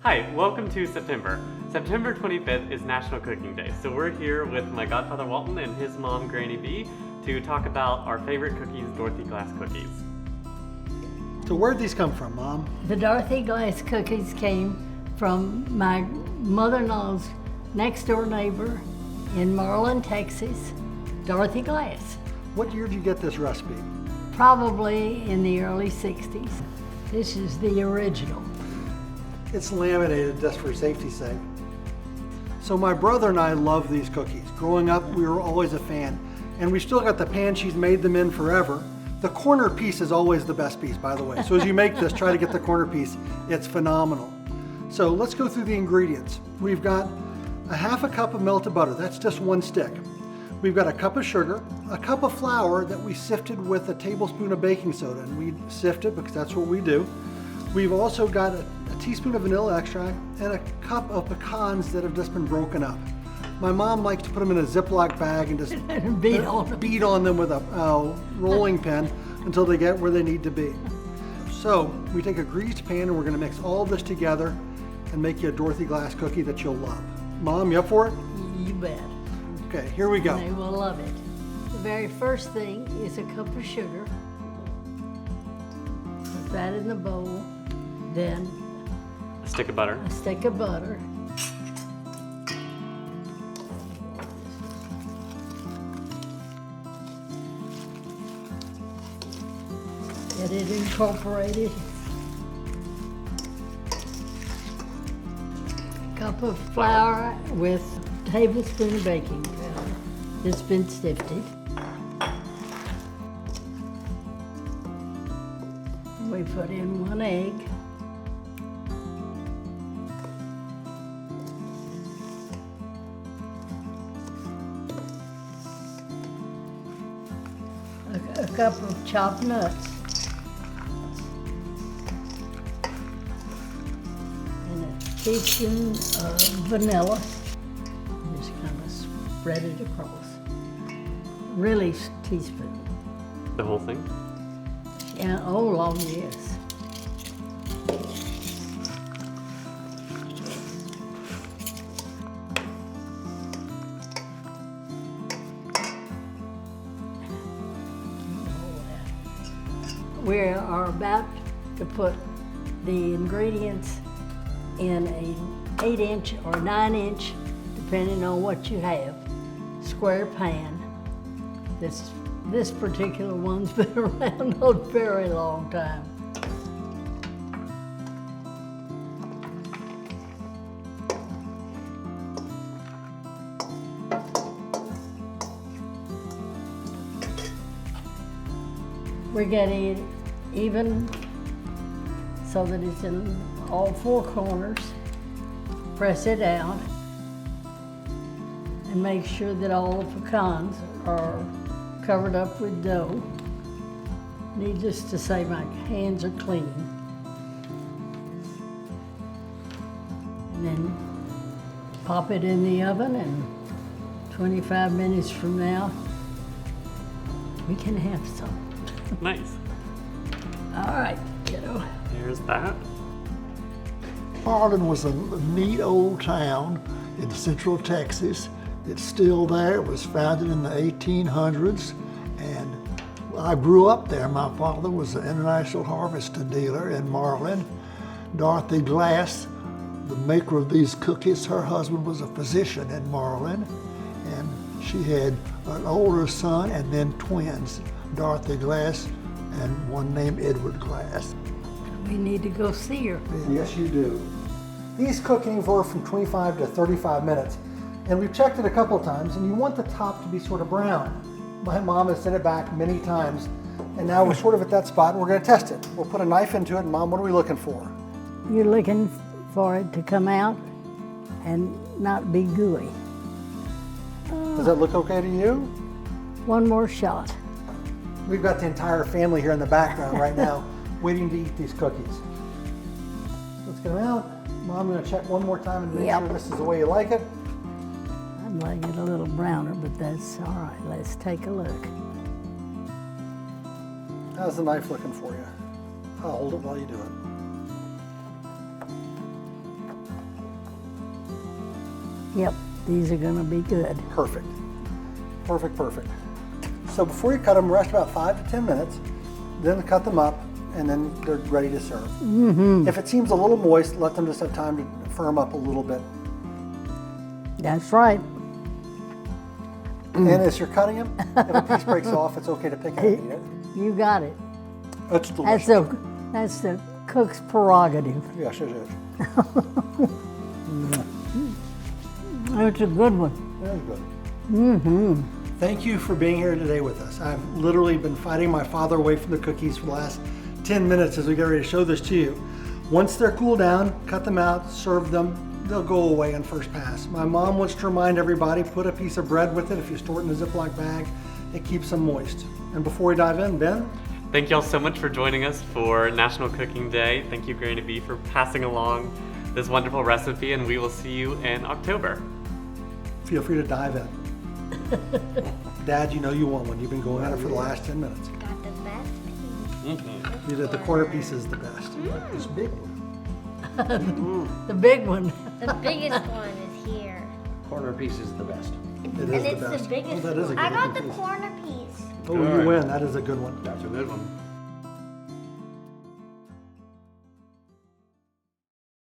Hi, welcome to September. September 25th is National Cooking Day, so we're here with my godfather Walton and his mom Granny B to talk about our favorite cookies, Dorothy Glass Cookies. So where'd these come from, Mom? The Dorothy Glass Cookies came from my mother-in-law's next door neighbor in Marlin, Texas, Dorothy Glass. What year did you get this recipe? Probably in the early 60s. This is the original. It's laminated just for safety's sake. So my brother and I love these cookies. Growing up, we were always a fan. And we still got the pan she's made them in forever. The corner piece is always the best piece, by the way. So as you make this, try to get the corner piece. It's phenomenal. So let's go through the ingredients. We've got a half a cup of melted butter. That's just one stick. We've got a cup of sugar, a cup of flour that we sifted with a tablespoon of baking soda. And we sift it because that's what we do. We've also got a teaspoon of vanilla extract and a cup of pecans that have just been broken up. My mom likes to put them in a Ziploc bag and just beat on them with a rolling pin until they get where they need to be. So we take a greased pan and we're going to mix all of this together and make you a Dorothy Glass cookie that you'll love. Mom, you up for it? You bet. Okay, here we go. They will love it. The very first thing is a cup of sugar. Put that in the bowl. Then A stick of butter. a stick of butter. Get it incorporated. Cup of flour with a tablespoon of baking powder that's been sifted. We put in 1 egg. A cup of chopped nuts. And a teaspoon of vanilla. Just kind of spread it across. Really teaspoon. The whole thing? Yeah, oh, long, yes. We are about to put the ingredients in an 8-inch or 9-inch, depending on what you have, square pan. This particular one's been around a very long time. We're getting it even so that it's in all 4 corners. Press it out and make sure that all the pecans are covered up with dough. Needless to say, my hands are clean. And then pop it in the oven, and 25 minutes from now, we can have some. Nice. All right, kiddo. Here's that. Marlin was a neat old town in central Texas. It's still there. It was founded in the 1800s, and I grew up there. My father was an international harvester dealer in Marlin. Dorothy Glass, the maker of these cookies, her husband was a physician in Marlin, and she had an older son and then twins, Dorothy Glass and one named Edward Glass. We need to go see her. Yes, you do. These cookings are from 25 to 35 minutes. And we've checked it a couple of times, and you want the top to be sort of brown. My mom has sent it back many times, and now we're sort of at that spot, and we're going to test it. We'll put a knife into it, and Mom, what are we looking for? You're looking for it to come out and not be gooey. Does that look okay to you? One more shot. We've got the entire family here in the background right now, waiting to eat these cookies. Let's get them out. Mom, I'm going to check one more time and make Yep. sure this is the way you like it. I'd like it a little browner, but that's all right. Let's take a look. How's the knife looking for you? I'll hold it while you do it. Yep, these are gonna be good. Perfect. Perfect, perfect. So before you cut them, rest about 5 to 10 minutes, then cut them up, and then they're ready to serve. If it seems a little moist, let them just have time to firm up a little bit. That's right. And as you're cutting them, if a piece breaks off, it's okay to pick it and eat it. You got it. It's delicious. That's the cook's prerogative. Yes, it is. That's a good one. Very good. Thank you for being here today with us. I've literally been fighting my father away from the cookies for the last 10 minutes as we get ready to show this to you. Once they're cooled down, cut them out, serve them. They'll go away in first pass. My mom wants to remind everybody, put a piece of bread with it. If you store it in a Ziploc bag, it keeps them moist. And before we dive in, Ben? Thank y'all so much for joining us for National Cooking Day. Thank you, Granny B, for passing along this wonderful recipe, and we will see you in October. Feel free to dive in. Dad, you know you want one. You've been going at it for the last 10 minutes. Got the best piece. You did, the corner piece is the best. This big one. The big one. The biggest one is here. Corner piece is the best. It is And the it's best. the biggest Oh, that is a one. good I got looking the piece. corner piece. Oh, you win. That is a good one. That's a good one.